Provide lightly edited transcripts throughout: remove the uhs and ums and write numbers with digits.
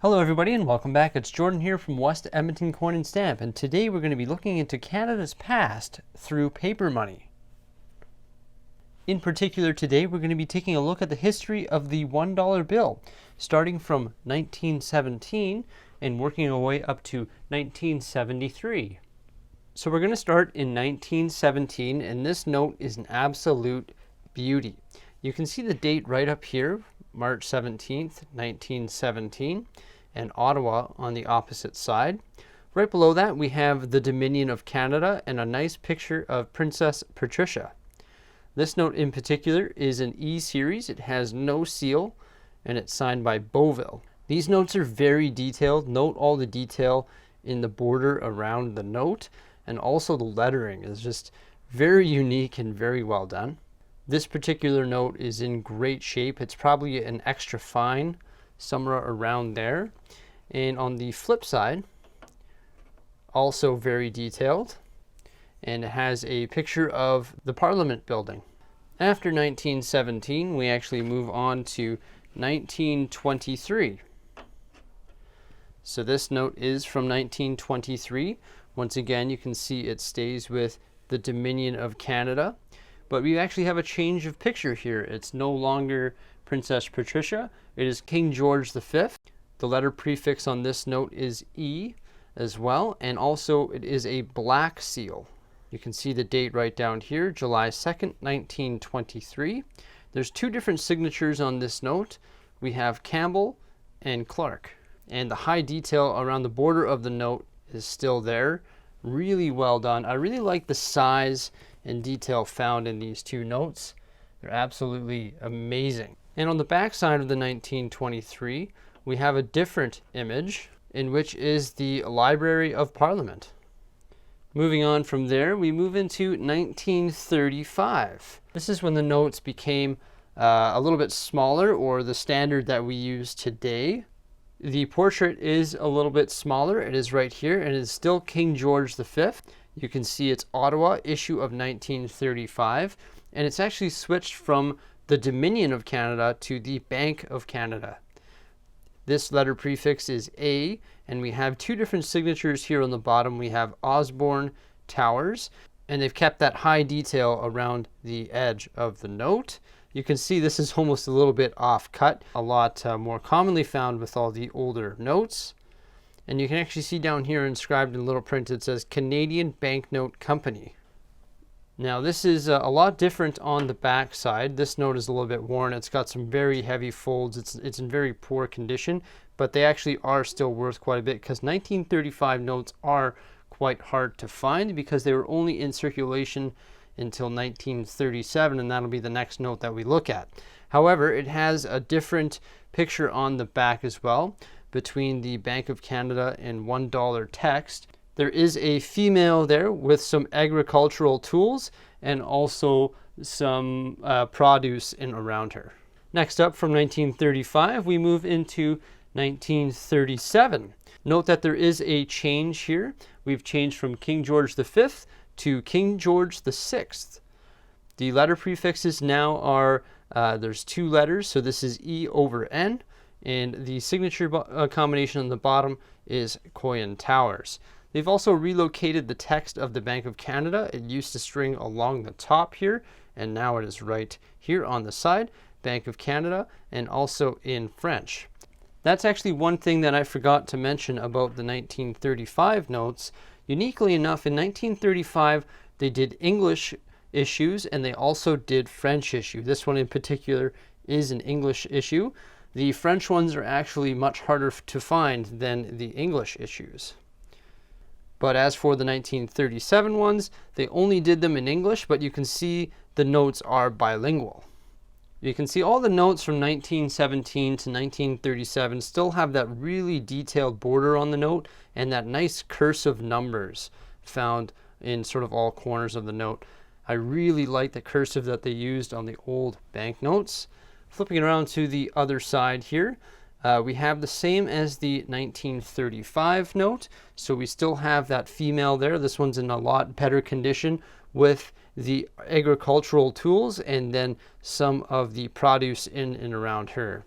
Hello everybody and welcome back. It's Jordan here from West Edmonton Coin and Stamp, and today we're going to be looking into Canada's past through paper money. In particular, today we're going to be taking a look at the history of the $1 bill, starting from 1917 and working our way up to 1973. So we're going to start in 1917, and this note is an absolute beauty. You can see the date right up here, March 17th, 1917, and Ottawa on the opposite side. Right below that, we have the Dominion of Canada and a nice picture of Princess Patricia. This note in particular is an E series. It has no seal, and it's signed by Beauville. These notes are very detailed. Note all the detail in the border around the note, and also the lettering is just very unique and very well done. This particular note is in great shape. It's probably an extra fine, somewhere around there. And on the flip side, also very detailed, and it has a picture of the Parliament building. After 1917, we actually move on to 1923. So this note is from 1923. Once again, you can see it stays with the Dominion of Canada. But we actually have a change of picture here. It's no longer Princess Patricia. It is King George V. The letter prefix on this note is E as well. And also it is a black seal. You can see the date right down here, July 2nd, 1923. There's two different signatures on this note. We have Campbell and Clark. And the high detail around the border of the note is still there. Really well done. I really like the size and detail found in these two notes. They're absolutely amazing. And on the back side of the 1923, we have a different image, in which is the Library of Parliament. Moving on from there, we move into 1935. This is when the notes became a little bit smaller, or the standard that we use today. The portrait is a little bit smaller. It is right here, and it is still King George V. You can see it's Ottawa Issue of 1935, and it's actually switched from the Dominion of Canada to the Bank of Canada. This letter prefix is A, and we have two different signatures here on the bottom. We have Osborne Towers, and they've kept that high detail around the edge of the note. You can see this is almost a little bit off cut, a lot more commonly found with all the older notes. And you can actually see down here inscribed in little print, it says Canadian Banknote Company. Now this is a lot different on the back side. This note is a little bit worn. It's got some very heavy folds. It's in very poor condition, but they actually are still worth quite a bit, because 1935 notes are quite hard to find because they were only in circulation until 1937, and that'll be the next note that we look at. However, it has a different picture on the back as well. Between the Bank of Canada and $1 text, there is a female there with some agricultural tools and also some produce in around her. Next up, from 1935, we move into 1937. Note that there is a change here. We've changed from King George V to King George VI. The letter prefixes now are, there's two letters, so this is E over N. And the signature combination on the bottom is Coin Towers. They've also relocated the text of the Bank of Canada. It used to string along the top here, and now it is right here on the side, Bank of Canada, and also in French. That's actually one thing that I forgot to mention about the 1935 notes. Uniquely enough, in 1935, they did English issues, and they also did French issue. This one in particular is an English issue. The French ones are actually much harder to find than the English issues. But as for the 1937 ones, they only did them in English, but you can see the notes are bilingual. You can see all the notes from 1917 to 1937 still have that really detailed border on the note and that nice cursive numbers found in sort of all corners of the note. I really like the cursive that they used on the old banknotes. Flipping it around to the other side here, we have the same as the 1935 note. So we still have that female there. This one's in a lot better condition with the agricultural tools and then some of the produce in and around her.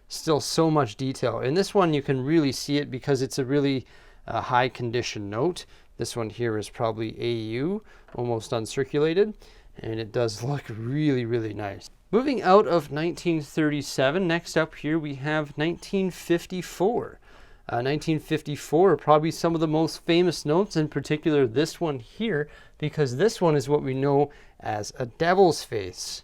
still so much detail. In this one, you can really see it because it's a really high condition note. This one here is probably AU, almost uncirculated, and it does look really, really nice. Moving out of 1937, next up here we have 1954. 1954 are probably some of the most famous notes, in particular this one here, because this one is what we know as a devil's face.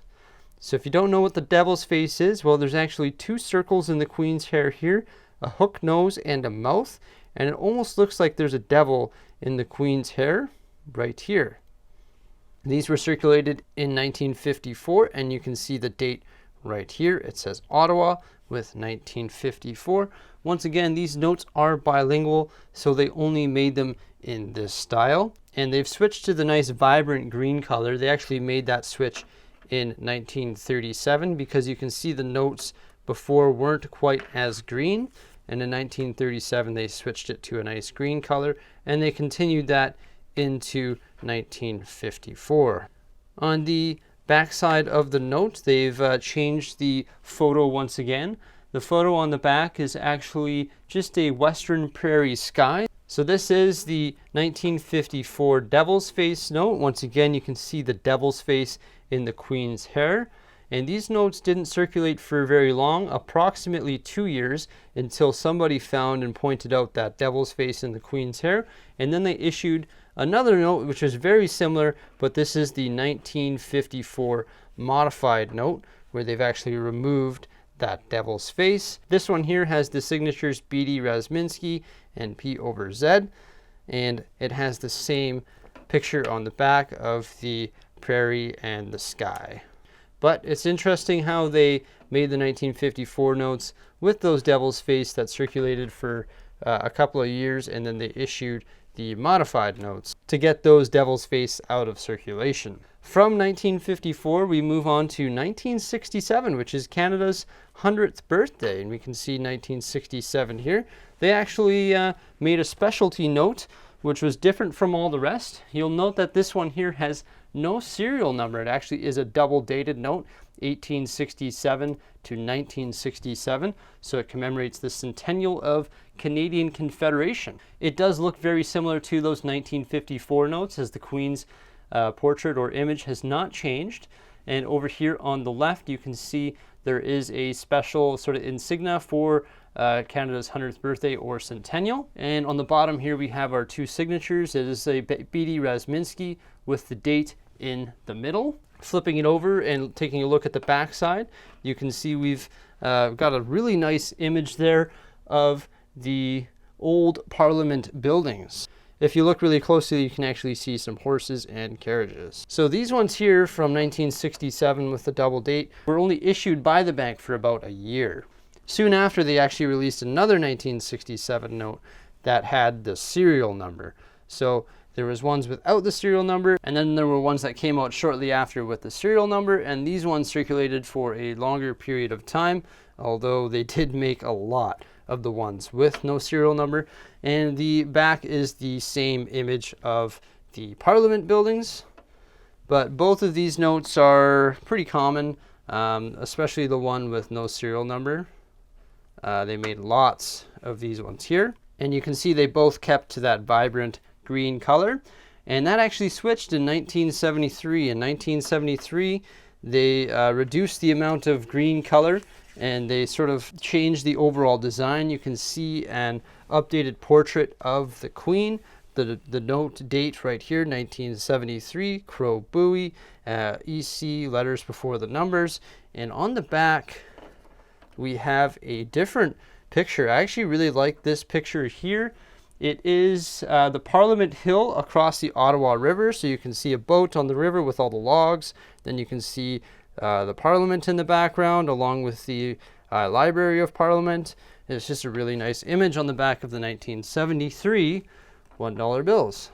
So if you don't know what the devil's face is, well, there's actually two circles in the Queen's hair here, a hook nose and a mouth, and it almost looks like there's a devil in the Queen's hair right here. These were circulated in 1954, and you can see the date right here. It says Ottawa with 1954. Once again, these notes are bilingual, so they only made them in this style. And they've switched to the nice vibrant green color. They actually made that switch in 1937 because you can see the notes before weren't quite as green. And in 1937, they switched it to a nice green color, and they continued that into 1954. On the backside of the note, they've changed the photo once again. The photo on the back is actually just a western prairie sky. So this is the 1954 devil's face note. Once again, you can see the devil's face in the Queen's hair. And these notes didn't circulate for very long, approximately 2 years, until somebody found and pointed out that devil's face in the Queen's hair. And then they issued another note which is very similar, but this is the 1954 modified note, where they've actually removed that devil's face. This one here has the signatures B.D. Razminski and P over Z, and it has the same picture on the back of the prairie and the sky. But it's interesting how they made the 1954 notes with those devil's face that circulated for a couple of years, and then they issued the modified notes to get those devil's face out of circulation. From 1954, we move on to 1967, which is Canada's 100th birthday, and we can see 1967 here. They actually made a specialty note, which was different from all the rest. You'll note that this one here has no serial number. It actually is a double dated note, 1867 to 1967, so it commemorates the Centennial of Canadian Confederation. It does look very similar to those 1954 notes, as the Queen's portrait or image has not changed. And over here on the left, you can see there is a special sort of insignia for Canada's 100th birthday or centennial. And on the bottom here, we have our two signatures. It is a B.D. Razminski with the date in the middle. Flipping it over and taking a look at the back side, you can see we've got a really nice image there of the old Parliament buildings. If you look really closely, you can actually see some horses and carriages. So these ones here from 1967 with the double date were only issued by the bank for about a year. Soon after, they actually released another 1967 note that had the serial number. So there was ones without the serial number, and then there were ones that came out shortly after with the serial number, and these ones circulated for a longer period of time, although they did make a lot of the ones with no serial number. And the back is the same image of the Parliament buildings, but both of these notes are pretty common, especially the one with no serial number. They made lots of these ones here, and you can see they both kept to that vibrant green color, and that actually switched in 1973. In 1973, they reduced the amount of green color, and they sort of changed the overall design. You can see an updated portrait of the Queen. The note date right here, 1973, Crow Buoy, EC, letters before the numbers. And on the back, we have a different picture. I actually really like this picture here. It is the Parliament Hill across the Ottawa River. So you can see a boat on the river with all the logs. Then you can see the Parliament in the background, along with the Library of Parliament. It's just a really nice image on the back of the 1973 $1 bills.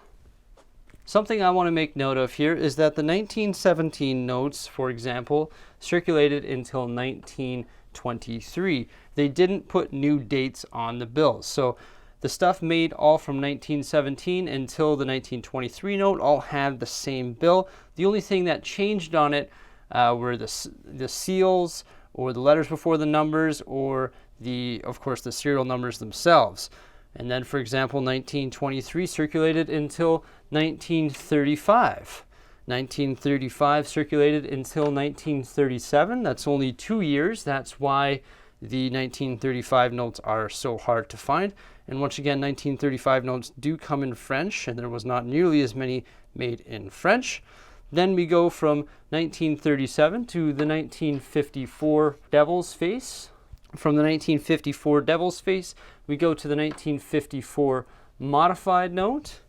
Something I want to make note of here is that the 1917 notes, for example, circulated until 1923. They didn't put new dates on the bills. So the stuff made all from 1917 until the 1923 note all had the same bill. The only thing that changed on it were the seals or the letters before the numbers, or of course, the serial numbers themselves. And then, for example, 1923 circulated until 1935. 1935 circulated until 1937. That's only 2 years. That's why the 1935 notes are so hard to find. And once again, 1935 notes do come in French, and there was not nearly as many made in French. Then we go from 1937 to the 1954 Devil's Face. From the 1954 Devil's Face, we go to the 1954 Modified Note.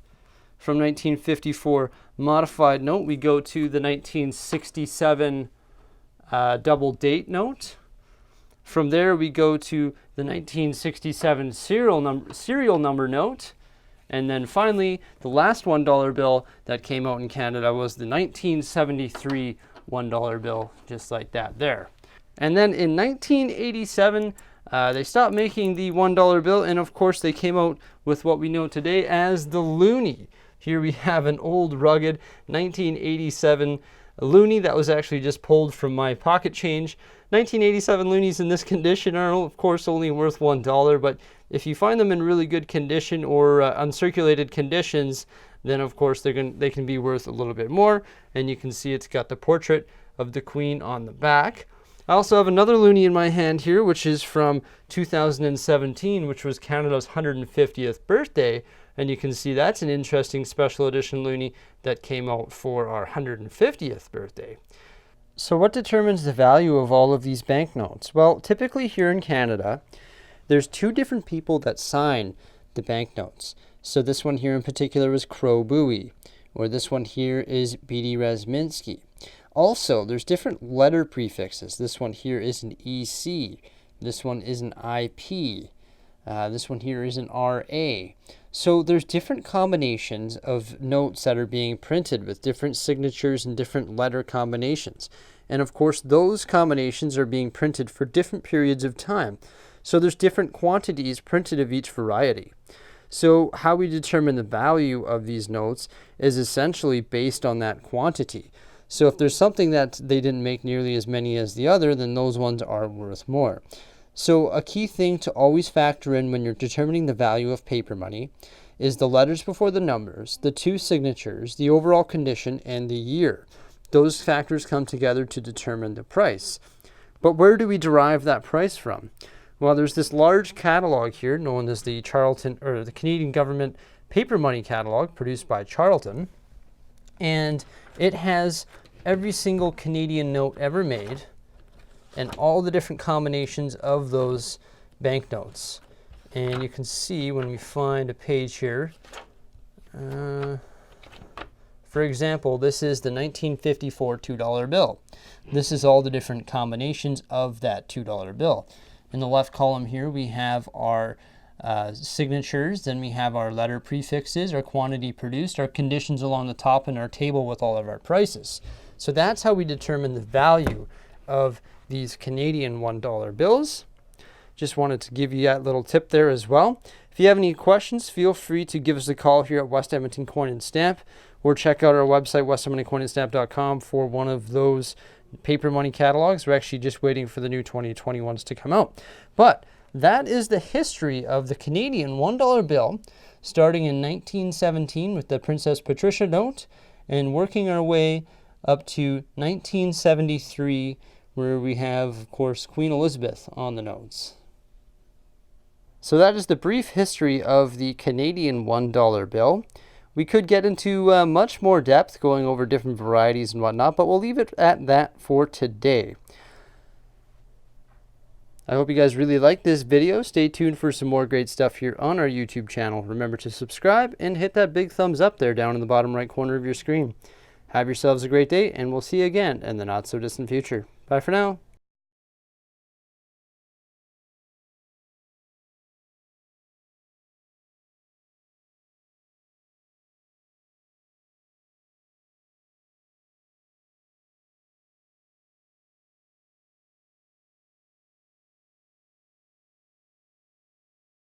From 1954 Modified Note, we go to the 1967 Double Date Note. From there, we go to the 1967 serial number note. And then finally, the last $1 bill that came out in Canada was the 1973 $1 bill, just like that there. And then in 1987, they stopped making the $1 bill, and of course they came out with what we know today as the loonie. Here we have an old, rugged 1987 loonie that was actually just pulled from my pocket change. 1987 loonies in this condition are, of course, only worth $1, but if you find them in really good condition or uncirculated conditions, then of course they can be worth a little bit more. And you can see it's got the portrait of the Queen on the back. I also have another loonie in my hand here, which is from 2017, which was Canada's 150th birthday. And you can see that's an interesting special edition loonie that came out for our 150th birthday. So what determines the value of all of these banknotes? Well, typically here in Canada, there's two different people that sign the banknotes. So this one here in particular is Crow Bowie, or this one here is B.D. Razminsky. Also, there's different letter prefixes. This one here is an EC. This one is an IP. This one here is an RA. So there's different combinations of notes that are being printed with different signatures and different letter combinations. And of course, those combinations are being printed for different periods of time. So there's different quantities printed of each variety. So how we determine the value of these notes is essentially based on that quantity. So if there's something that they didn't make nearly as many as the other, then those ones are worth more. So a key thing to always factor in when you're determining the value of paper money is the letters before the numbers, the two signatures, the overall condition, and the year. Those factors come together to determine the price. But where do we derive that price from? Well, there's this large catalog here known as the the Canadian Government Paper Money Catalog, produced by Charlton, and it has every single Canadian note ever made and all the different combinations of those banknotes. And you can see when we find a page here, for example, this is the 1954 $2 bill. This is all the different combinations of that $2 bill. In the left column here, we have our signatures, then we have our letter prefixes, our quantity produced, our conditions along the top, and our table with all of our prices. So that's how we determine the value of these Canadian $1 bills. Just wanted to give you that little tip there as well. If you have any questions, feel free to give us a call here at West Edmonton Coin and Stamp, or check out our website, westedmontoncoinandstamp.com, for one of those paper money catalogs. We're actually just waiting for the new 2021s to come out. But that is the history of the Canadian $1 bill, starting in 1917 with the Princess Patricia note, and working our way up to 1973, where we have, of course, Queen Elizabeth on the notes. So that is the brief history of the Canadian $1 bill. We could get into much more depth going over different varieties and whatnot, but we'll leave it at that for today. I hope you guys really liked this video. Stay tuned for some more great stuff here on our YouTube channel. Remember to subscribe and hit that big thumbs up there down in the bottom right corner of your screen. Have yourselves a great day, and we'll see you again in the not so distant future. Bye for now.